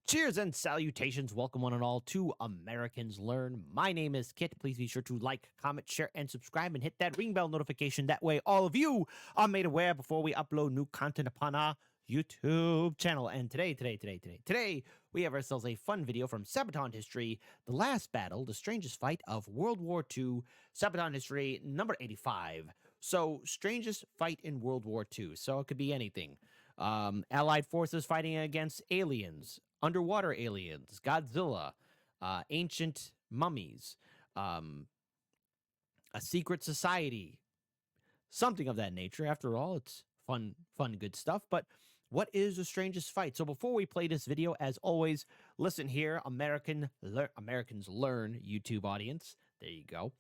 Cheers and salutations. Welcome one and all to Americans Learn. My name is Kit. Please be sure to like, comment, share, and subscribe and hit that ring bell notification. That way all of you are made aware before we upload new content upon our YouTube channel. And today, we have ourselves a fun video from Sabaton history, the last battle, the strangest fight of World War II, Sabaton history number 85. So, strangest fight in World War II. So it could be anything. Allied forces fighting against aliens, underwater aliens, Godzilla, ancient mummies, a secret society, something of that nature. After all, it's fun, good stuff. But what is the strangest fight? So before we play this video, as always, listen here, Americans Learn YouTube audience. There you go.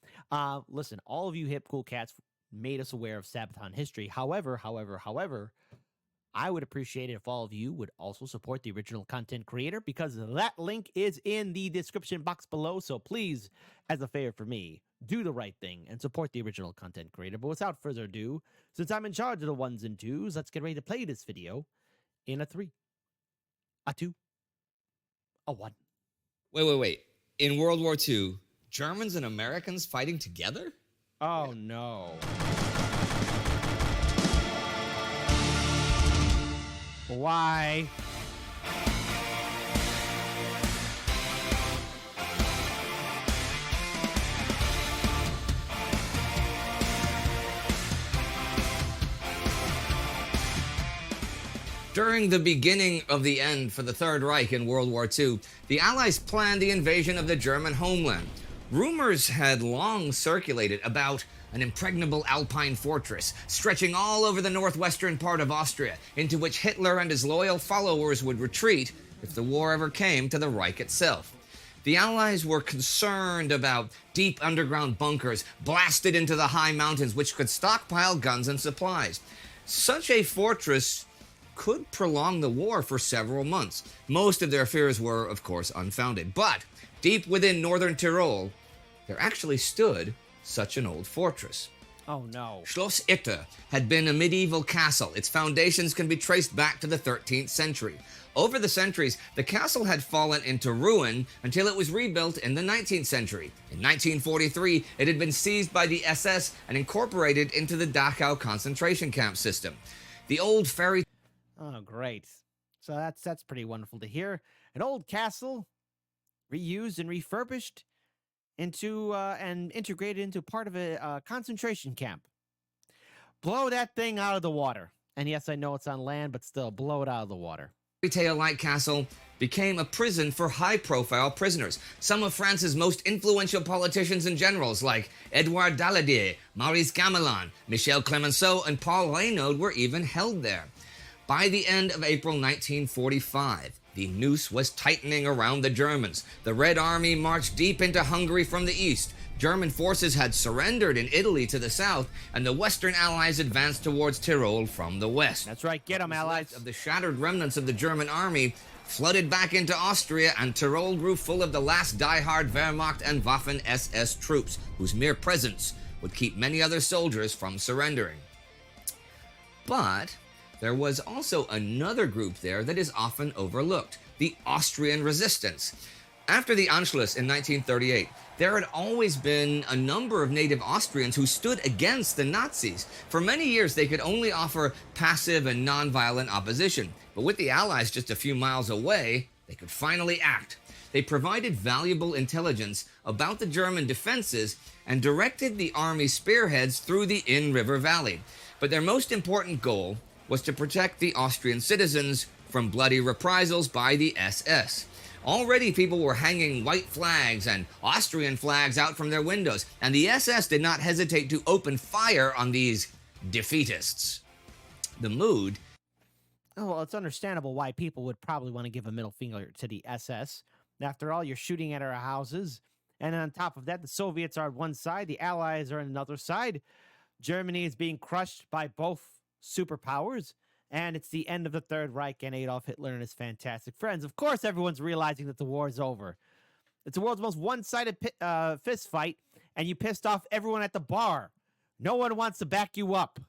Listen, all of you hip cool cats made us aware of Sabaton history. However, I would appreciate it if all of you would also support the original content creator, because that link is in the description box below. So please, as a favor for me, do the right thing and support the original content creator. But without further ado, since I'm in charge of the ones and twos, let's get ready to play this video in a 3, a 2, a 1. Wait. In World War II, Germans and Americans fighting together? Oh, no. Why? During the beginning of the end for the Third Reich in World War II, the Allies planned the invasion of the German homeland. Rumors had long circulated about an impregnable Alpine fortress stretching all over the northwestern part of Austria, into which Hitler and his loyal followers would retreat if the war ever came to the Reich itself. The Allies were concerned about deep underground bunkers blasted into the high mountains which could stockpile guns and supplies. Such a fortress could prolong the war for several months. Most of their fears were, of course, unfounded. But deep within northern Tyrol, there actually stood such an old fortress. Oh, no. Schloss Itter had been a medieval castle. Its foundations can be traced back to the 13th century. Over the centuries, the castle had fallen into ruin until it was rebuilt in the 19th century. In 1943, it had been seized by the SS and incorporated into the Dachau concentration camp system. The old fairy... Oh, great. So that's pretty wonderful to hear. An old castle reused and refurbished into and integrated into part of a concentration camp. Blow that thing out of the water. And yes, I know it's on land, but still, blow it out of the water. Tale-like castle became a prison for high-profile prisoners. Some of France's most influential politicians and generals, like Edouard Daladier, Maurice Gamelin, Michel Clemenceau, and Paul Reynaud, were even held there. By the end of April 1945, the noose was tightening around the Germans. The Red Army marched deep into Hungary from the east. German forces had surrendered in Italy to the south, and the Western Allies advanced towards Tyrol from the west. That's right, get them, Allies. Of the shattered remnants of the German army flooded back into Austria, and Tyrol grew full of the last die-hard Wehrmacht and Waffen-SS troops, whose mere presence would keep many other soldiers from surrendering. But there was also another group there that is often overlooked, the Austrian resistance. After the Anschluss in 1938, there had always been a number of native Austrians who stood against the Nazis. For many years, they could only offer passive and nonviolent opposition. But with the Allies just a few miles away, they could finally act. They provided valuable intelligence about the German defenses and directed the army spearheads through the Inn River Valley. But their most important goal was to protect the Austrian citizens from bloody reprisals by the SS. Already people were hanging white flags and Austrian flags out from their windows, and the SS did not hesitate to open fire on these defeatists. The mood... Oh, well, it's understandable why people would probably want to give a middle finger to the SS. After all, you're shooting at our houses, and on top of that, the Soviets are on one side, the Allies are on another side. Germany is being crushed by both superpowers, and it's the end of the Third Reich and Adolf Hitler and his fantastic friends. Of course, everyone's realizing that the war is over. It's the world's most one-sided fist fight, and you pissed off everyone at the bar. No one wants to back you up.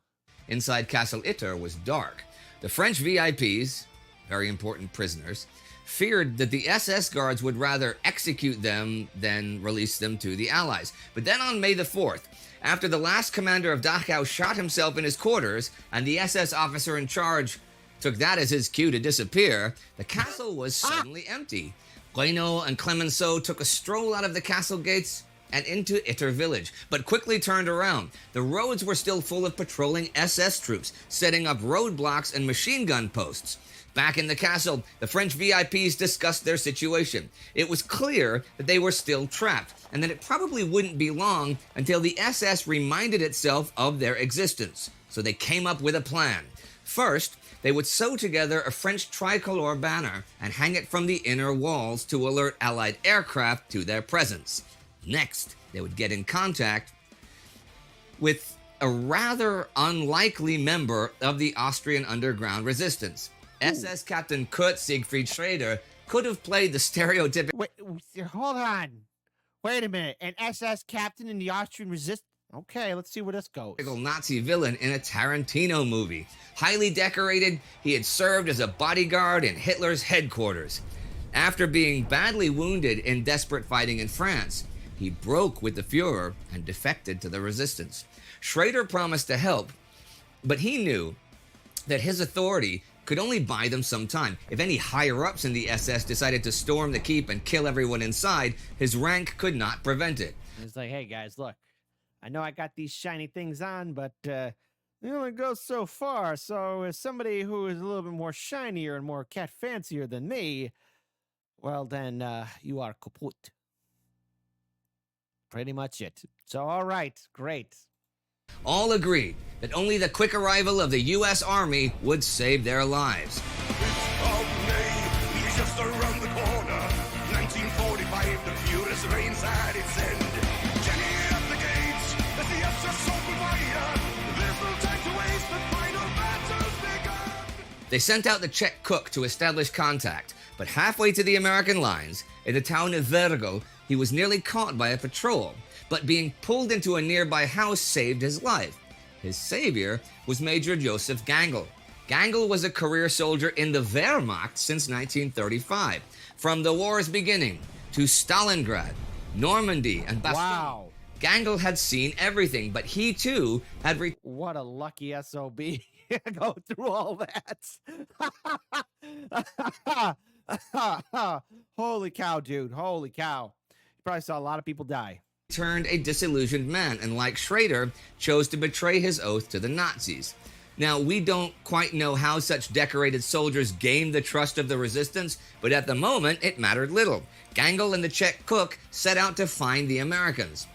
Inside Castle Itter was dark. The French VIPs, very important prisoners, feared that the SS guards would rather execute them than release them to the Allies. But then on May the 4th, after the last commander of Dachau shot himself in his quarters and the SS officer in charge took that as his cue to disappear, the castle was suddenly empty. Bueno and Clemenceau took a stroll out of the castle gates and into Itter village, but quickly turned around. The roads were still full of patrolling SS troops, setting up roadblocks and machine gun posts. Back in the castle, the French VIPs discussed their situation. It was clear that they were still trapped, and that it probably wouldn't be long until the SS reminded itself of their existence. So they came up with a plan. First, they would sew together a French tricolor banner and hang it from the inner walls to alert Allied aircraft to their presence. Next, they would get in contact with a rather unlikely member of the Austrian underground resistance. SS Captain Kurt Siegfried Schrader could have played the stereotypical... Wait, hold on. Wait a minute. An SS captain in the Austrian resistance? Okay, let's see where this goes. Nazi villain in a Tarantino movie. Highly decorated, he had served as a bodyguard in Hitler's headquarters. After being badly wounded in desperate fighting in France, he broke with the Fuhrer and defected to the resistance. Schrader promised to help, but he knew that his authority could only buy them some time. If any higher-ups in the SS decided to storm the keep and kill everyone inside, his rank could not prevent it. It's like, hey guys, look, I know I got these shiny things on, but it only goes so far. So as somebody who is a little bit more shinier and more cat fancier than me, well then you are kaput. Pretty much it. So all right, great. All agreed that only the quick arrival of the U.S. Army would save their lives. He's just around the corner. 1945, the furious reigns at its end. Jenny at the gates, as the SS open fire. There's no time to waste, the final battle's begun. They sent out the Czech cook to establish contact, but halfway to the American lines, in the town of Vergel, he was nearly caught by a patrol, but being pulled into a nearby house saved his life. His savior was Major Joseph Gangl. Gangl was a career soldier in the Wehrmacht since 1935. From the war's beginning to Stalingrad, Normandy, and Bastogne, Wow. Gangl had seen everything, but he too had What a lucky SOB. Go through all that. Holy cow, dude. Holy cow. You probably saw a lot of people die. turned a disillusioned man, and like Schrader, chose to betray his oath to the Nazis. Now, we don't quite know how such decorated soldiers gained the trust of the resistance, but at the moment, it mattered little. Gangl and the Czech cook set out to find the Americans.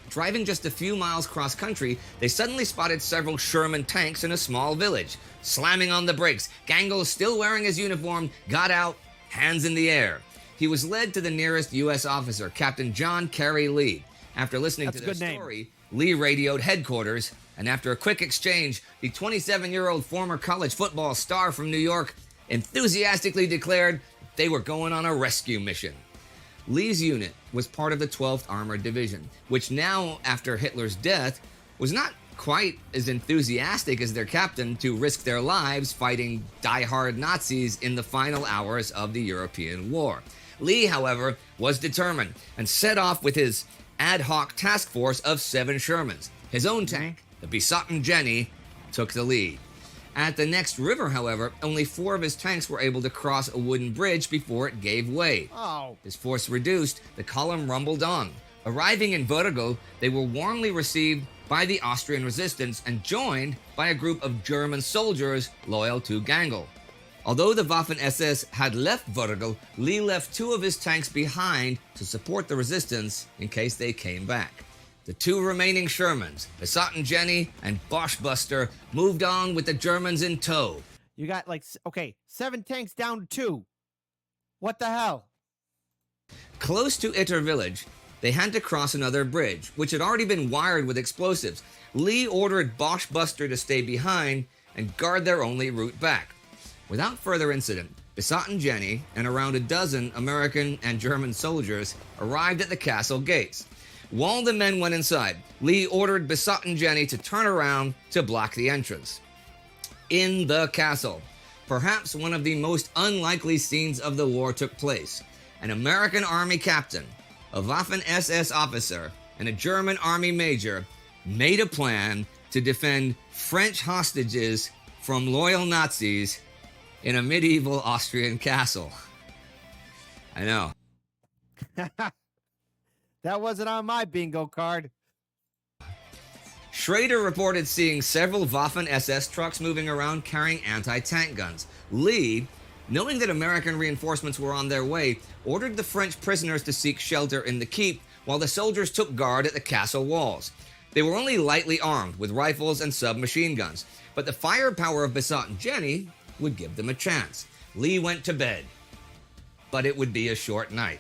Driving just a few miles cross-country, they suddenly spotted several Sherman tanks in a small village. Slamming on the brakes, Gangl, still wearing his uniform, got out, hands in the air. He was led to the nearest U.S. officer, Captain John Carey Lee. After listening to their story, Lee radioed headquarters, and after a quick exchange, the 27-year-old former college football star from New York enthusiastically declared they were going on a rescue mission. Lee's unit was part of the 12th Armored Division, which now, after Hitler's death, was not quite as enthusiastic as their captain to risk their lives fighting die-hard Nazis in the final hours of the European War. Lee, however, was determined and set off with his ad hoc task force of 7 Shermans. His own tank, the Besotten Jenny, took the lead. At the next river, however, only 4 of his tanks were able to cross a wooden bridge before it gave way. His force reduced, the column rumbled on. Arriving in Vergel, they were warmly received by the Austrian resistance and joined by a group of German soldiers loyal to Gangl. Although the Waffen-SS had left Vergel, Lee left 2 of his tanks behind to support the resistance in case they came back. The 2 remaining Shermans, Besotten Jenny and Boschbuster, moved on with the Germans in tow. You got 7 tanks down to 2. What the hell? Close to Itter village, they had to cross another bridge, which had already been wired with explosives. Lee ordered Boschbuster to stay behind and guard their only route back. Without further incident, Besotten Jenny and around a dozen American and German soldiers arrived at the castle gates. While the men went inside, Lee ordered Besotten Jenny to turn around to block the entrance. In the castle, perhaps one of the most unlikely scenes of the war took place. An American Army captain, a Waffen-SS officer, and a German Army major made a plan to defend French hostages from loyal Nazis in a medieval Austrian castle. I know. That wasn't on my bingo card. Schrader reported seeing several Waffen-SS trucks moving around carrying anti-tank guns. Lee, knowing that American reinforcements were on their way, ordered the French prisoners to seek shelter in the keep while the soldiers took guard at the castle walls. They were only lightly armed with rifles and submachine guns, but the firepower of Bissot and Jenny would give them a chance. Lee went to bed, but it would be a short night.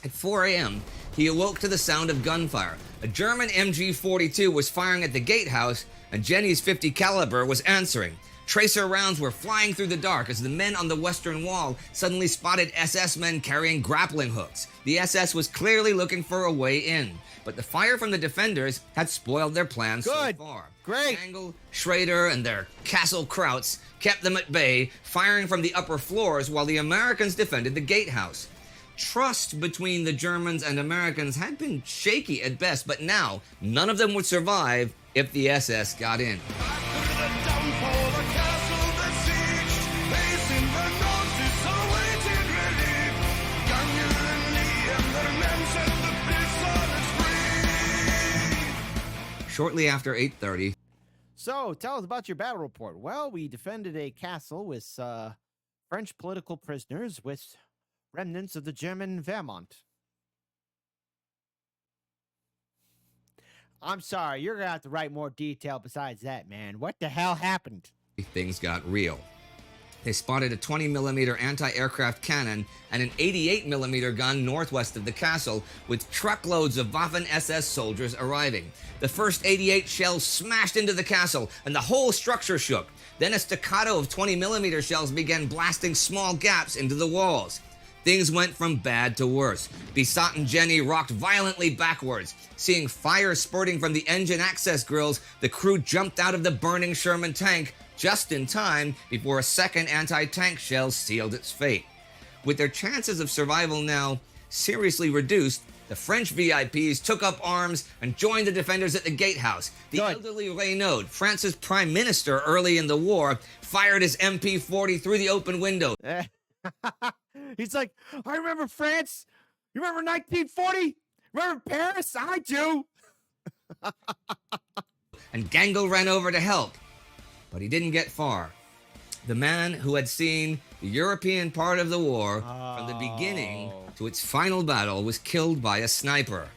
At 4 a.m., he awoke to the sound of gunfire. A German MG-42 was firing at the gatehouse, and Jenny's .50 caliber was answering. Tracer rounds were flying through the dark as the men on the western wall suddenly spotted SS men carrying grappling hooks. The SS was clearly looking for a way in, but the fire from the defenders had spoiled their plans so far. Great. Angle, Schrader, and their castle krauts kept them at bay, firing from the upper floors while the Americans defended the gatehouse. Trust between the Germans and Americans had been shaky at best, but now none of them would survive if the SS got in. After the downfall, the castle besieged, facing the Nazis awaiting relief. Daniel and Lee and their men set the prisoners free. Shortly after 8:30, So, tell us about your battle report. Well, we defended a castle with French political prisoners with remnants of the German Wehrmacht. I'm sorry, you're going to have to write more detail besides that, man. What the hell happened? things got real. They spotted a 20mm anti-aircraft cannon and an 88mm gun northwest of the castle, with truckloads of Waffen-SS soldiers arriving. The first 88 shells smashed into the castle, and the whole structure shook. Then a staccato of 20mm shells began blasting small gaps into the walls. Things went from bad to worse. Bissot and Jenny rocked violently backwards. Seeing fire spurting from the engine access grills, the crew jumped out of the burning Sherman tank just in time before a second anti-tank shell sealed its fate. With their chances of survival now seriously reduced, the French VIPs took up arms and joined the defenders at the gatehouse. The elderly Reynaud, France's prime minister early in the war, fired his MP-40 through the open window. He's like, I remember France. You remember 1940? Remember Paris? I do. And Gangle ran over to help, but he didn't get far. The man who had seen the European part of the war from the beginning to its final battle was killed by a sniper.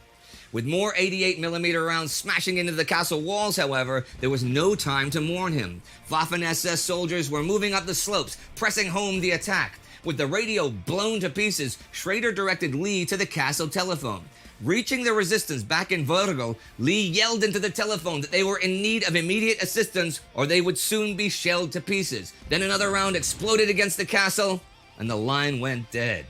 With more 88mm rounds smashing into the castle walls, however, there was no time to mourn him. Waffen-SS soldiers were moving up the slopes, pressing home the attack. With the radio blown to pieces, Schrader directed Lee to the castle telephone. Reaching the resistance back in Vogel, Lee yelled into the telephone that they were in need of immediate assistance or they would soon be shelled to pieces. Then another round exploded against the castle, and the line went dead.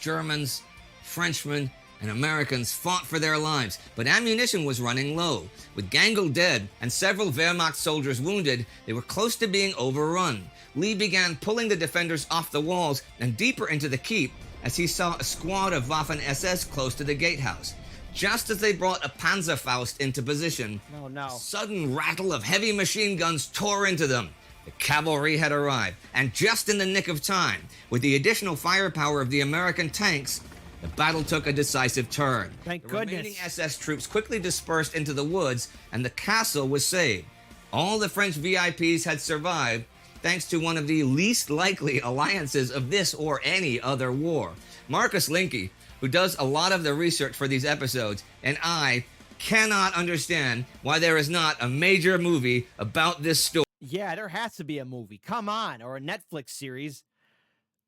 Germans, Frenchmen, and Americans fought for their lives, but ammunition was running low. With Gangle dead and several Wehrmacht soldiers wounded, they were close to being overrun. Lee began pulling the defenders off the walls and deeper into the keep as he saw a squad of Waffen-SS close to the gatehouse. Just as they brought a Panzerfaust into position, a sudden rattle of heavy machine guns tore into them. The cavalry had arrived, and just in the nick of time, with the additional firepower of the American tanks, the battle took a decisive turn. Thank the goodness. remaining SS troops quickly dispersed into the woods, and the castle was saved. All the French VIPs had survived, thanks to one of the least likely alliances of this or any other war. Marcus Linke, who does a lot of the research for these episodes, and I cannot understand why there is not a major movie about this story. Yeah, there has to be a movie. Come on, or a Netflix series.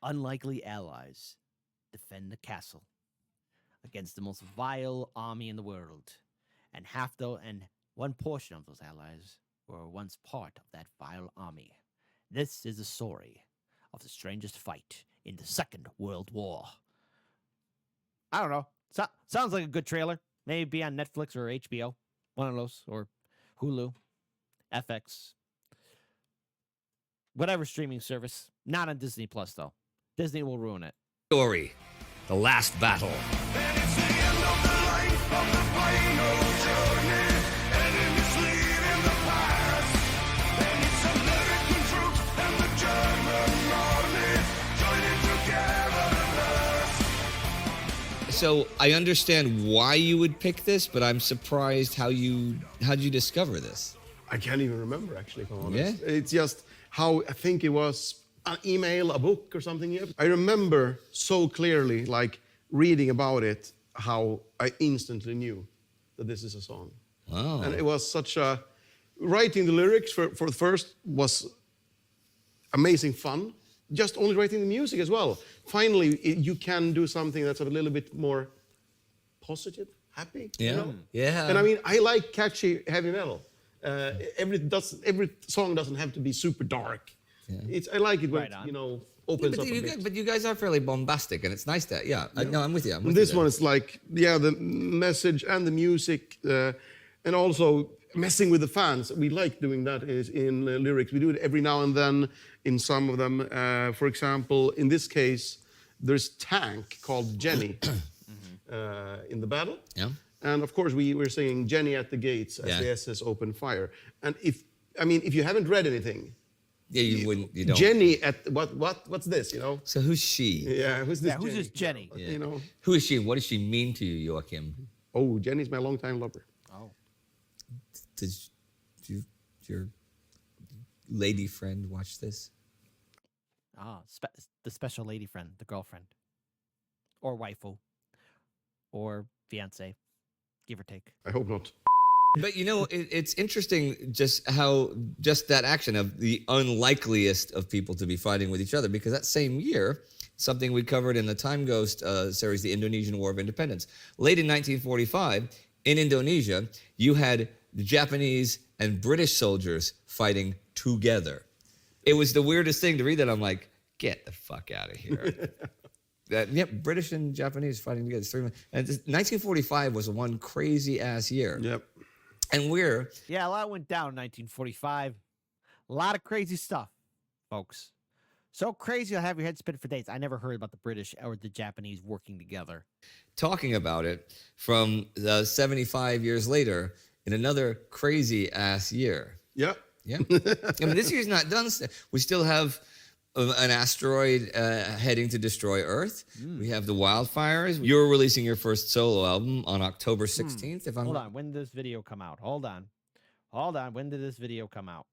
Unlikely allies defend the castle against the most vile army in the world, and one portion of those allies were once part of that vile army. This is the story of the strangest fight in the Second World War. I don't know. Sounds like a good trailer. Maybe be on Netflix or HBO. One of those. Or Hulu. FX. Whatever streaming service. Not on Disney Plus, though. Disney will ruin it. Story, the last battle. And it's the end of the life of the final journey. Enemies leaving the past. And it's American troops and the German army joining together at last. So I understand why you would pick this, but I'm surprised how'd you discover this? I can't even remember, actually, if I'm honest. Yeah? It's just how I think it was an email, a book, or something. I remember so clearly, like, reading about it, how I instantly knew that this is a song. Wow. And it was such a... Writing the lyrics for the first was amazing fun. Just only writing the music as well. Finally, you can do something that's a little bit more positive, happy. Yeah. You know? Yeah. And I mean, I like catchy heavy metal. Every song doesn't have to be super dark. Yeah. I like it when Right on. it, opens up a bit. But you guys are fairly bombastic, and it's nice that, no, I'm with you. This one is like, the message and the music, and also messing with the fans. We like doing that is in lyrics. We do it every now and then in some of them. For example, in this case, there's Tank called Jenny in the battle. Yeah. And of course, we're singing Jenny at the gates as the SS open fire. And if you haven't read anything, Yeah, you don't. Jenny at what's this? So who's she? Yeah, who's this? Yeah, who's this Jenny? Yeah. Who is she, and what does she mean to you, Joachim? Oh, Jenny's my longtime lover. Oh. Did your lady friend watch this? Ah, the special lady friend, the girlfriend. Or waifu. Or fiance. Give or take. I hope not. But it's interesting just that action of the unlikeliest of people to be fighting with each other, because that same year, something we covered in the Time Ghost series, the Indonesian War of Independence, late in 1945, in Indonesia, you had the Japanese and British soldiers fighting together. It was the weirdest thing to read that. I'm like, get the fuck out of here. British and Japanese fighting together. And 1945 was one crazy ass year. Yep. And Yeah, a lot went down in 1945. A lot of crazy stuff, folks. So crazy, you'll have your head spin for days. I never heard about the British or the Japanese working together. talking about it from 75 years later in another crazy ass year. Yep. Yeah. I mean, this year's not done. We still have an asteroid heading to destroy Earth. We have the wildfires. You're releasing your first solo album on October 16th. If I'm Hold on. When did this video come out? Hold on. When did this video come out?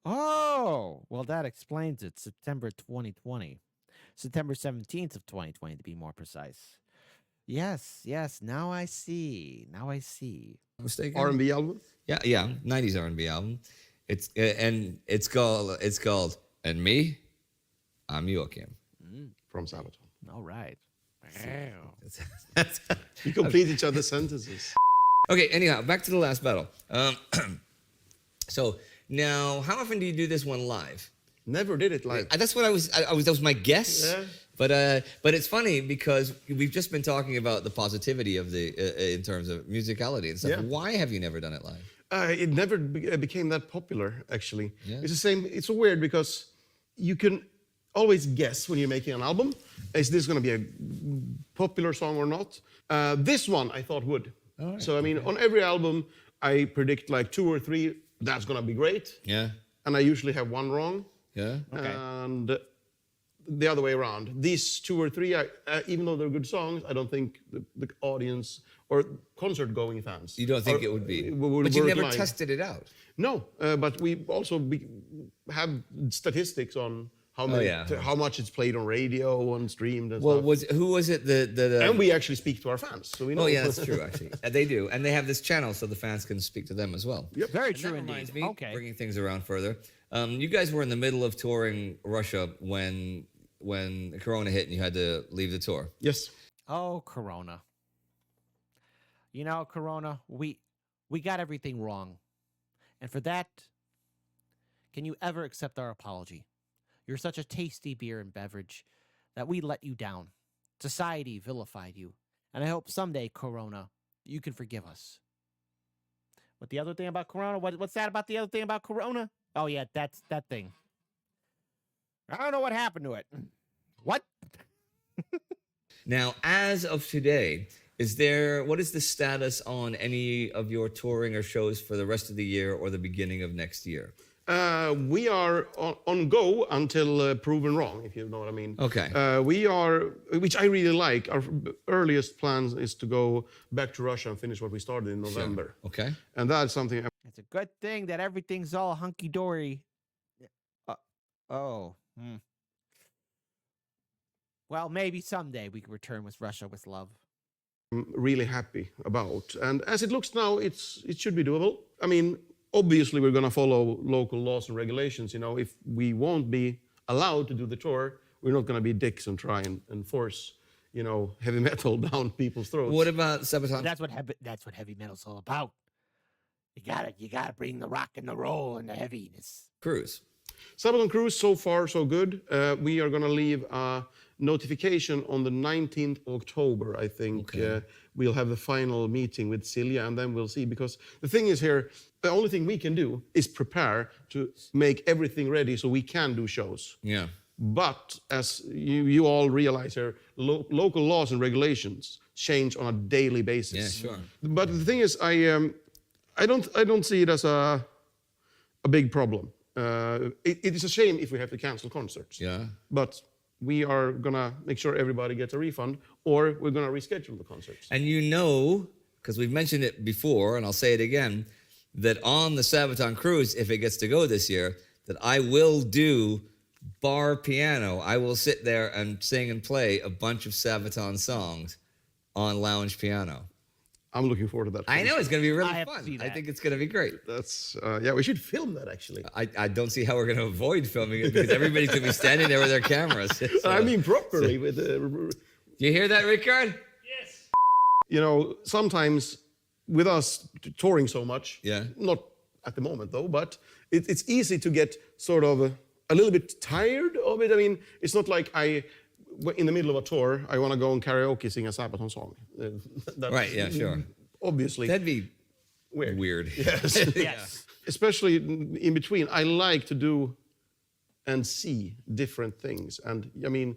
Oh, well, that explains it. September 2020. September 17th of 2020, to be more precise. Yes. Now I see. mistaken? R&B album? Yeah, 90s R&B album. It's called And Me, I'm Joachim. From Sabaton. All right. You complete each other's sentences. Okay, anyhow, back to the last battle. So now, how often do you do this one live? Never did it live. That's what I was. That was my guess. Yeah. But it's funny because we've just been talking about the positivity of in terms of musicality and stuff. Yeah. Why have you never done it live? It never became that popular, actually. Yeah. It's the same. It's so weird because you can always guess when you're making an album, is this going to be a popular song or not? This one I thought would. All right, So I mean, on every album, I predict like 2 or 3. That's going to be great, Yeah. and I usually have one wrong. Yeah. Okay. And the other way around. These 2 or 3, even though they're good songs, I don't think the audience or concert-going fans. You don't think it would be? would But you work never live. tested it out. No, but we also have statistics on how many, yeah. how much it's played on radio, on streamed, and Well, stuff. who was it? The And we actually speak to our fans, so we know. Oh yeah, that's true. Actually, they do, and they have this channel so the fans can speak to them as well. Yep. Very And true that indeed. reminds me, Okay. bringing things around further. You guys were in the middle of touring Russia when Corona hit and you had to leave the tour. Yes. Oh, Corona. You know, Corona, we got everything wrong. And for that, can you ever accept our apology? You're such a tasty beer and beverage that we let you down. Society vilified you. And I hope someday, Corona, you can forgive us. What the other thing about Corona? What's that about the other thing about Corona? Oh yeah, that's that thing. I don't know what happened to it. What? Now, as of today, what is the status on any of your touring or shows for the rest of the year or the beginning of next year? We are on go until proven wrong, if you know what I mean. Okay. We are, which I really like. Our earliest plans is to go back to Russia and finish what we started in November. Okay. And that's something. It's a good thing that everything's all hunky dory. Oh. Well, maybe someday we can return with Russia with love. I'm really happy about. And as it looks now, it should be doable. I mean, obviously we're going to follow local laws and regulations. You know, if we won't be allowed to do the tour, we're not going to be dicks and try and force, you know, heavy metal down people's throats. What about Sabaton? That's what heavy metal's all about. You gotta bring the rock and the roll and the heaviness. Cruise. Sabaton Cruise, so far so good. We are going to leave a notification on the 19th of October, I think. Okay. We'll have the final meeting with Celia, and then we'll see. Because the thing is here, the only thing we can do is prepare to make everything ready so we can do shows. Yeah. But as you all realize here, local laws and regulations change on a daily basis. Yeah, sure. But the thing is, I don't see it as a big problem. It is a shame if we have to cancel concerts. Yeah. But we are gonna make sure everybody gets a refund, or we're gonna reschedule the concerts. And you know, because we've mentioned it before, and I'll say it again, that on the Sabaton Cruise, if it gets to go this year, that I will do bar piano. I will sit there and sing and play a bunch of Sabaton songs on lounge piano. I'm looking forward to that. I know it's going to be really I have to fun. see I that. think it's going to be great. That's yeah. We should film that actually. I don't see how we're going to avoid filming it because everybody's going to be standing there with their cameras. So- I mean properly with the. You hear that, Ricard? You know, sometimes with us touring so much. Yeah. Not at the moment though, but it's easy to get sort of a little bit tired of it. I mean, it's not like in the middle of a tour, I want to go and karaoke sing a Sabaton song. That's Right, yeah, sure. Obviously. That'd be weird. weird. Yes. Yes. Especially in between, I like to do and see different things. And I mean,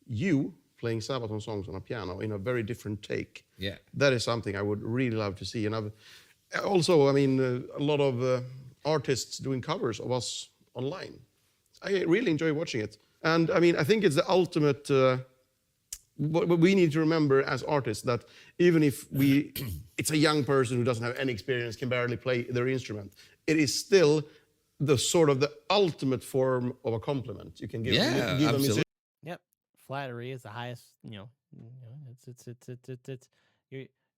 you playing Sabaton songs on a piano in a very different take. Yeah. That is something I would really love to see. And I've also, I mean, a lot of artists doing covers of us online. I really enjoy watching it. And I mean, I think it's the ultimate. What we need to remember as artists that even if it's a young person who doesn't have any experience, can barely play their instrument, it is still the sort of the ultimate form of a compliment you can give. Yeah, give a musician. absolutely. Yep. Flattery is the highest.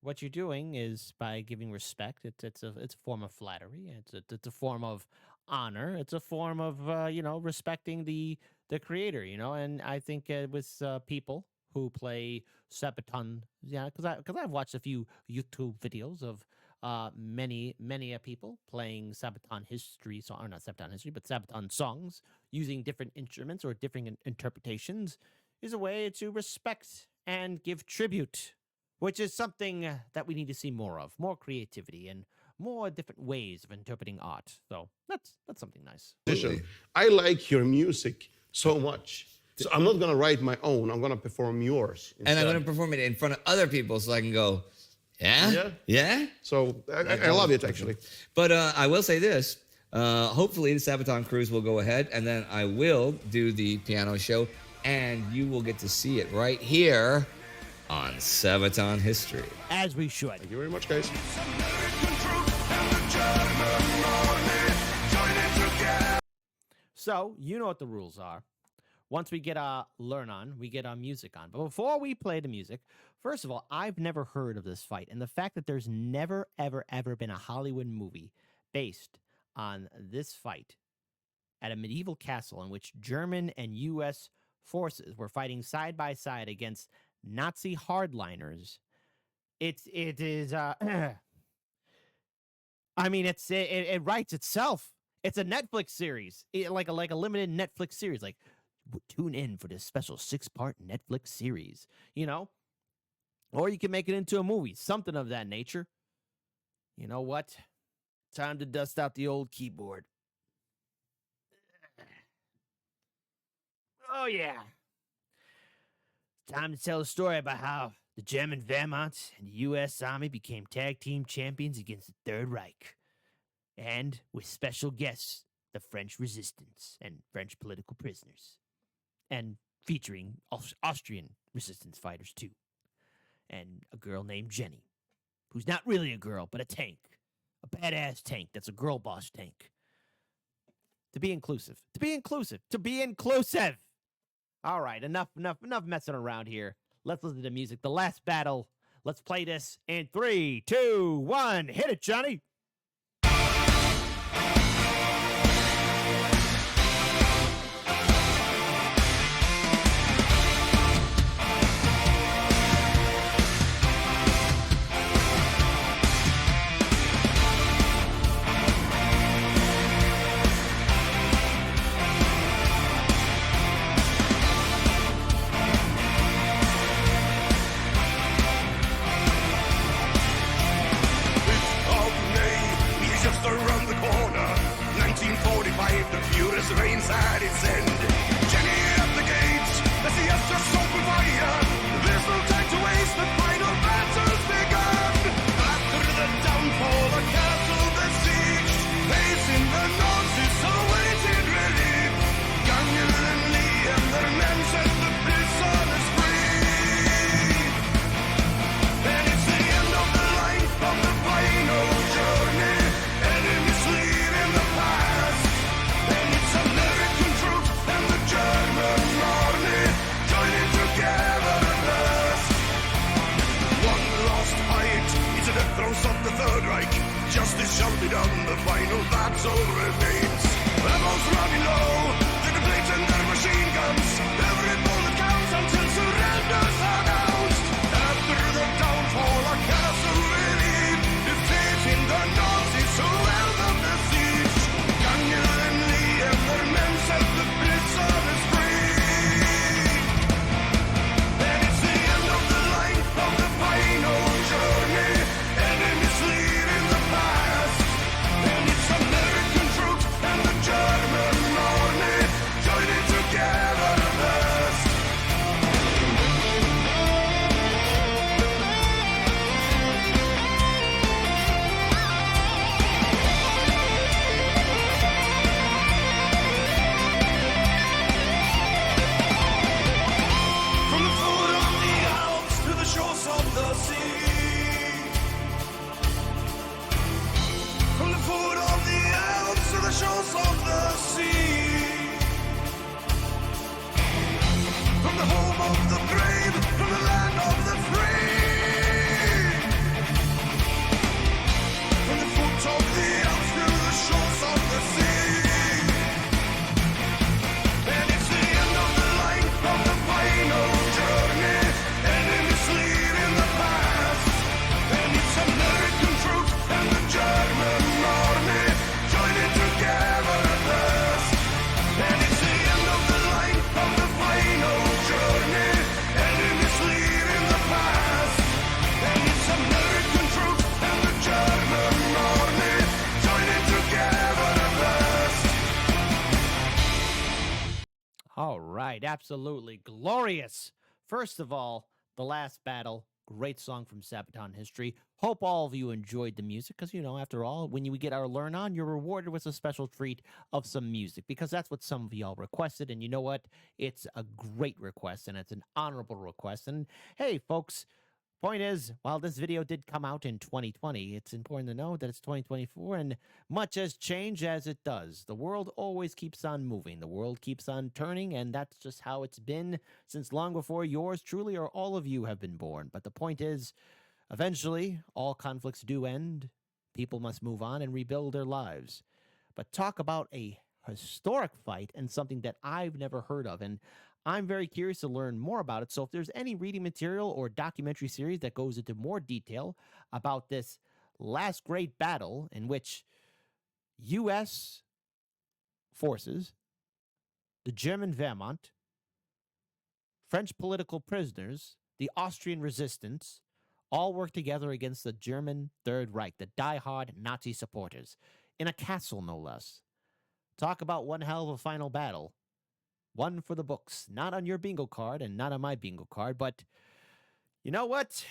What you're doing is by giving respect. It's a form of flattery. It's a form of honor. It's a form of respecting the creator. And I think with people who play Sabaton, because I've watched a few YouTube videos of many people playing Sabaton history, or not Sabaton history, but Sabaton songs using different instruments or different interpretations is a way to respect and give tribute, which is something that we need to see more of, more creativity and more different ways of interpreting art. So that's something nice. Musician. I like your music so much. So I'm not going to write my own. I'm going to perform yours. And I'm instead. going to perform it in front of other people so I can go, yeah? Yeah. Yeah? So I love it, actually. But I will say this. Hopefully the Sabaton Cruise will go ahead, and then I will do the piano show, and you will get to see it right here on Sabaton History. As we should. Thank you very much, guys. So, you know what the rules are. Once we get our learn on, we get our music on. But before we play the music, first of all, I've never heard of this fight. And the fact that there's never, ever, ever been a Hollywood movie based on this fight at a medieval castle in which German and U.S. forces were fighting side by side against Nazi hardliners. It is, I mean, it writes itself. It's a Netflix series, like a limited Netflix series. Like, tune in for this special 6-part Netflix series, Or you can make it into a movie, something of that nature. You know what? Time to dust out the old keyboard. yeah. Time to tell a story about how the German Wehrmacht and the U.S. Army became tag team champions against the Third Reich. And with special guests, the French resistance and French political prisoners. And featuring Austrian resistance fighters, too. And a girl named Jenny, who's not really a girl, but a tank. A badass tank that's a girl boss tank. To be inclusive. To be inclusive. To be inclusive. All right, enough messing around here. Let's listen to the music. The last battle. Let's play this in 3, 2, 1. Hit it, Johnny. Around the corner, 1945, the furious reigns at its end. Jenny at the gates, as the just open fire. There's no time to waste, the final battle's begun. After the downfall, the castle besieged, facing the Nazis, awaiting relief. Gungan and Lee and their men set the prisoners free. And it's the end of the line of the final journey. Enemies leaving the past, and it's American troops and the German army joining together at last. One last fight, it's the throes of the Third Reich. Justice shall be done, the final battle remains. Rebels running low, they're completing their machine guns. Every bullet counts until surrender's announced. After the downfall, a castle relief, defeating the Nazis who held up the siege. Gungan and Lee and their men set the prisoners free. And it's the end of the line of the final journey. Enemies leaving the past, and it's American troops and the German army joining together at last. From the foot of the Alps to the shores of the sea. From the foot of the Alps to the shores of the sea. From the home of the brave, from the land of the free. From the foot of the Alps to the shores of the sea. And it's the end of the line of the final journey. Enemies leaving the past, and it's American troops and the German army joining together at last. And it's the end of the line of the final journey. Enemies leaving the past, and it's American troops and the German army joining together at last. All right, absolutely glorious. First of all, the last battle, great song from Sabaton history. Hope all of you enjoyed the music because, after all, when you get our Learn On, you're rewarded with a special treat of some music because that's what some of y'all requested. And you know what? It's a great request and it's an honorable request. And hey, folks, point is, while this video did come out in 2020, it's important to know that it's 2024 and much has changed as it does. The world always keeps on moving. The world keeps on turning, and that's just how it's been since long before yours truly or all of you have been born. But the point is, eventually, all conflicts do end. People must move on and rebuild their lives. But talk about a historic fight and something that I've never heard of. And I'm very curious to learn more about it. So if there's any reading material or documentary series that goes into more detail about this last great battle in which U.S. forces, the German Wehrmacht, French political prisoners, the Austrian resistance, all worked together against the German Third Reich, the die-hard Nazi supporters, in a castle no less. Talk about one hell of a final battle. One for the books. Not on your bingo card and not on my bingo card, but you know what?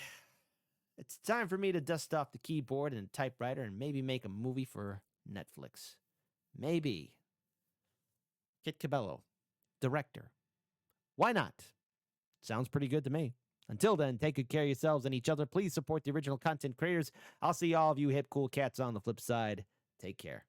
It's time for me to dust off the keyboard and typewriter and maybe make a movie for Netflix. Maybe. Kit Cabello, director. Why not? Sounds pretty good to me. Until then, take good care of yourselves and each other. Please support the original content creators. I'll see all of you hip cool cats on the flip side. Take care.